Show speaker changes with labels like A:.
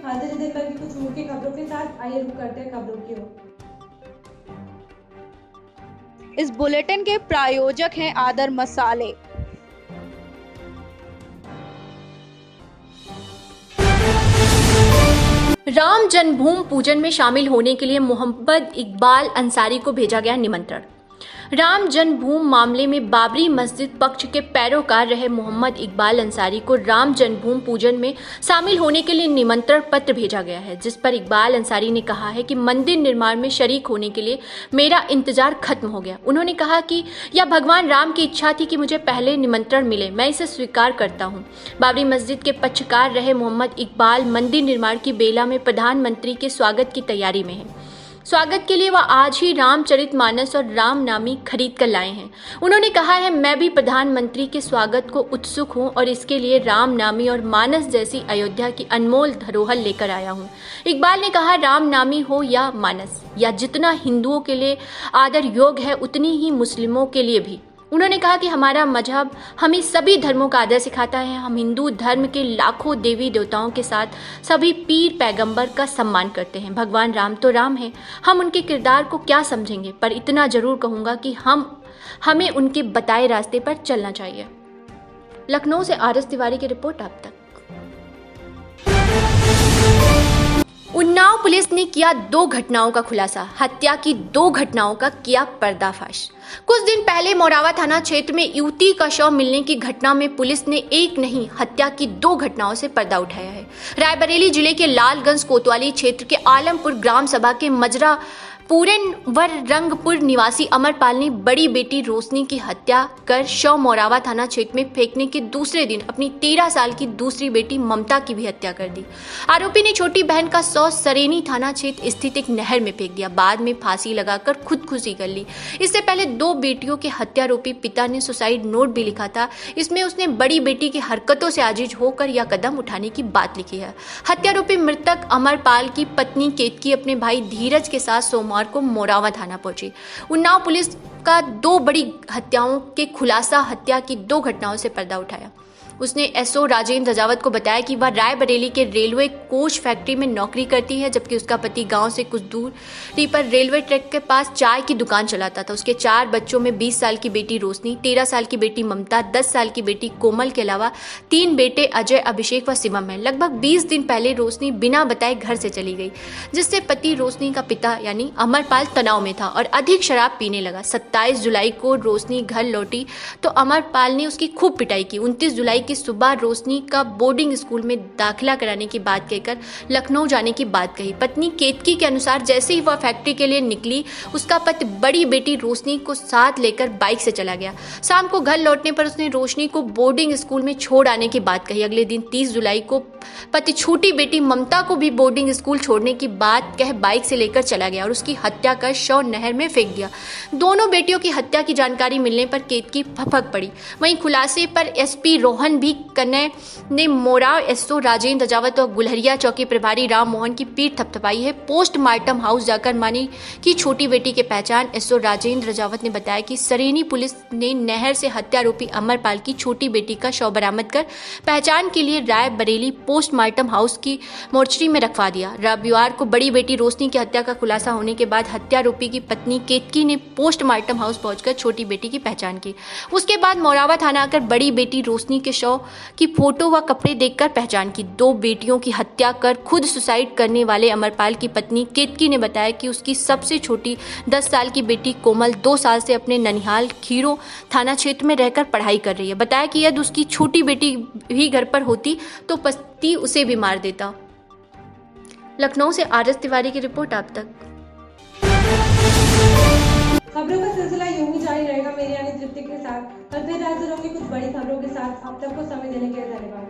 A: हाजिर दिन भर की कुछ मुख्य खबरों के साथ आइए रुक करते हैं खबरों की ओर।
B: इस बुलेटिन के प्रायोजक हैं आदर मसाले।
C: राम जन्मभूमि पूजन में शामिल होने के लिए मोहम्मद इकबाल अंसारी को भेजा गया निमंत्रण। राम जन्मभूमि मामले में बाबरी मस्जिद पक्ष के पैरोकार रहे मोहम्मद इकबाल अंसारी को राम जन्मभूमि पूजन में शामिल होने के लिए निमंत्रण पत्र भेजा गया है, जिस पर इकबाल अंसारी ने कहा है कि मंदिर निर्माण में शरीक होने के लिए मेरा इंतजार खत्म हो गया। उन्होंने कहा कि यह भगवान राम की इच्छा थी कि मुझे पहले निमंत्रण मिले, मैं इसे स्वीकार करता हूँ। बाबरी मस्जिद के पक्षकार रहे मोहम्मद इकबाल मंदिर निर्माण की बेला में प्रधानमंत्री के स्वागत की तैयारी में है। स्वागत के लिए वह आज ही रामचरितमानस और रामनामी खरीद कर लाए हैं। उन्होंने कहा है, मैं भी प्रधानमंत्री के स्वागत को उत्सुक हूं और इसके लिए रामनामी और मानस जैसी अयोध्या की अनमोल धरोहर लेकर आया हूं। इकबाल ने कहा, रामनामी हो या मानस, या जितना हिंदुओं के लिए आदर योग्य है उतनी ही मुस्लिमों के लिए भी। उन्होंने कहा कि हमारा मजहब हमें सभी धर्मों का आदर सिखाता है। हम हिंदू धर्म के लाखों देवी देवताओं के साथ सभी पीर पैगंबर का सम्मान करते हैं। भगवान राम तो राम है, हम उनके किरदार को क्या समझेंगे, पर इतना जरूर कहूँगा कि हमें उनके बताए रास्ते पर चलना चाहिए। लखनऊ से आर एस तिवारी की रिपोर्ट आप तक। उन्नाव पुलिस ने किया 2 घटनाओं का खुलासा, हत्या की 2 घटनाओं का किया पर्दाफाश। कुछ दिन पहले मोरावा थाना क्षेत्र में युवती का शव मिलने की घटना में पुलिस ने एक नहीं हत्या की 2 घटनाओं से पर्दा उठाया है। रायबरेली जिले के लालगंज कोतवाली क्षेत्र के आलमपुर ग्राम सभा के मजरा पूरन वर रंगपुर निवासी अमरपाल ने बड़ी बेटी रोशनी की हत्या कर शव मोरावा थाना क्षेत्र में फेंकने के दूसरे दिन अपनी 13 साल की दूसरी बेटी ममता की भी हत्या कर दी। आरोपी ने छोटी बहन का शव सरेनी थाना क्षेत्र स्थित एक नहर में फेंक दिया, बाद में फांसी लगाकर खुदकुशी कर ली। इससे पहले 2 बेटियों के हत्यारोपी पिता ने सुसाइड नोट भी लिखा था। इसमें उसने बड़ी बेटी की हरकतों से आजिज होकर यह कदम उठाने की बात लिखी है। हत्यारोपी मृतक अमरपाल की पत्नी केतकी अपने भाई धीरज के साथ सोमवार को मोरावा थाना पहुंची। उन्नाव पुलिस का 2 बड़ी हत्याओं के खुलासा, हत्या की 2 घटनाओं से पर्दा उठाया। उसने एसओ राजेंद्र रजावत को बताया कि वह रायबरेली के रेलवे कोच फैक्ट्री में नौकरी करती है, जबकि उसका पति गांव से कुछ दूरी पर रेलवे ट्रैक के पास चाय की दुकान चलाता था। उसके 4 बच्चों में 20 साल की बेटी रोशनी, 13 साल की बेटी ममता, 10 साल की बेटी कोमल के अलावा 3 बेटे अजय, अभिषेक व शिवम है। लगभग 20 दिन पहले रोशनी बिना बताए घर से चली गई, जिससे पति रोशनी का पिता यानी अमरपाल तनाव में था और अधिक शराब पीने लगा। 27 जुलाई को रोशनी घर लौटी तो अमरपाल ने उसकी खूब पिटाई की। 29 जुलाई की सुबह रोशनी का बोर्डिंग स्कूल में दाखिला कराने की बात कहकर लखनऊ जाने की बात कही। पत्नी केतकी के अनुसार जैसे ही वह फैक्ट्री के लिए निकली, उसका पति बड़ी बेटी रोशनी को साथ लेकर बाइक से चला गया। शाम को घर लौटने पर उसने रोशनी को बोर्डिंग स्कूल में छोड़ आने की बात कही। अगले दिन 30 जुलाई को पति छोटी बेटी ममता को भी बोर्डिंग स्कूल छोड़ने की बात कह बाइक से लेकर चला गया और उसकी हत्या कर शव नहर में फेंक दिया। दोनों बेटियों की हत्या की जानकारी मिलने पर केतकी फपक पड़ी। वहीं खुलासे पर एसपी रोहन भी कन्नय ने मोराव एसओ राजेंद्र रजावत और गुलहरिया चौकी प्रभारी राम मोहन की पीठ थपथपाई है। पोस्टमार्टम हाउस जाकर मानी कि छोटी बेटी की पहचान। एसओ राजेंद्र रजावत ने बताया कि सरेनी पुलिस ने नहर से हत्यारोपी अमरपाल की छोटी बेटी का शव बरामद कर पहचान के लिए रायबरेली पोस्टमार्टम हाउस की मोर्चरी में रखवा दिया। रविवार को बड़ी बेटी रोशनी की हत्या का खुलासा होने के बाद हत्यारोपी की पत्नी केतकी ने पोस्टमार्टम हाउस पहुंचकर छोटी बेटी की पहचान की। उसके बाद मोरावा थाना आकर बड़ी बेटी रोशनी के शव की फोटो व कपड़े देखकर पहचान की। 2 बेटियों की हत्या कर खुद सुसाइड करने वाले अमरपाल की पत्नी केतकी ने बताया कि उसकी सबसे छोटी 10 साल की बेटी कोमल 2 साल से अपने ननिहाल खीरो थाना क्षेत्र में रहकर पढ़ाई कर रही है। बताया कि यदि उसकी छोटी बेटी भी घर पर होती तो पति उसे भी मार देता। लखनऊ से आर एस तिवारी की रिपोर्ट आप तक।
A: खबरों का सिलसिला यूं ही जारी रहेगा मेरी यानी तृप्ति के साथ। कल फिर हाजिर होंगे कुछ बड़ी खबरों के साथ। अब तक को समय देने के लिए धन्यवाद।